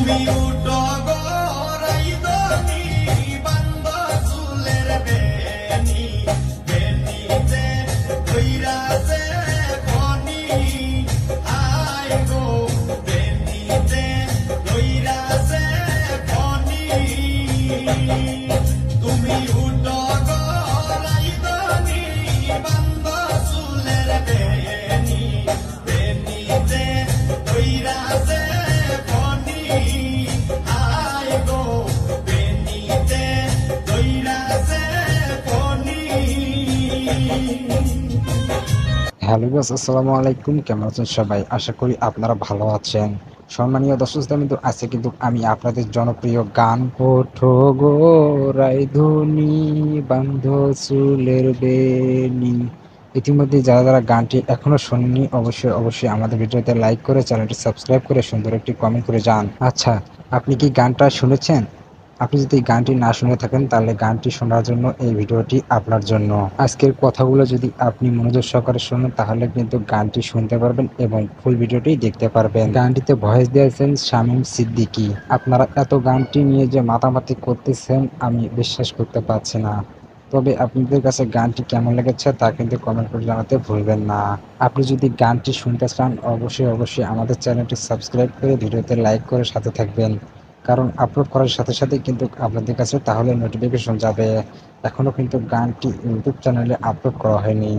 তুমি উঠো গো রাইদনি বান্দ চুলের বেনি বেনিতে কইরাছে খনি আই গো বেনিতে কইরাছে খনি তুমি উঠো গো রাইদনি বান্দ চুলের বেনি বেনিতে কইরাছে খনি আই গো বেনিতে কইরাছে খনি। হ্যালো গাইস, আসসালামু আলাইকুম। কেমন আছেন সবাই? আশা করি আপনারা ভালো আছেন। সম্মানীয় দর্শক শ্রোতা, কিন্তু আছে কিন্তু আমি আপনাদের জনপ্রিয় গান ওঠো গো রাইধুনি বান্ধ চুলের বেনি। ইতিমধ্যে যারা যারা গানটি এখনো শোনেননি অবশ্যই আমাদের ভিডিওতে লাইক করে চ্যানেলটি সাবস্ক্রাইব করে সুন্দর একটি কমেন্ট করে যান। আচ্ছা, আপনি কি গানটা শুনেছেন? আপনি যদি গানটি না শুনে থাকেন তাহলে গানটি শোনার জন্য এই ভিডিওটি আপনার জন্য। আজকের কথাগুলো যদি আপনি মনোযোগ সহকারে শোনেন তাহলে কিন্তু গানটি শুনতে পারবেন এবং ফুল ভিডিওটি দেখতে পারবেন। গানটিতে ভয়েস দিয়েছেন শামীম সিদ্দিকী। আপনারা এত গানটি নিয়ে যে মাতামাতি করতেছেন আমি বিশ্বাস করতে পারছি না। তবে আপনাদের কাছে গানটি কেমন লেগেছে তা কিন্তু কমেন্ট করে জানাতে ভুলবেন না। আপনি যদি গানটি শুনতে চান অবশ্যই আমাদের চ্যানেলটি সাবস্ক্রাইব করে ভিডিওতে লাইক করে সাথে থাকবেন, কারণ আপলোড করার সাথে সাথে কিন্তু আপনাদের কাছে তাহলে নোটিফিকেশন যাবে। এখনো কিন্তু গানটি ইউটিউব চ্যানেলে আপলোড করা হয়নি।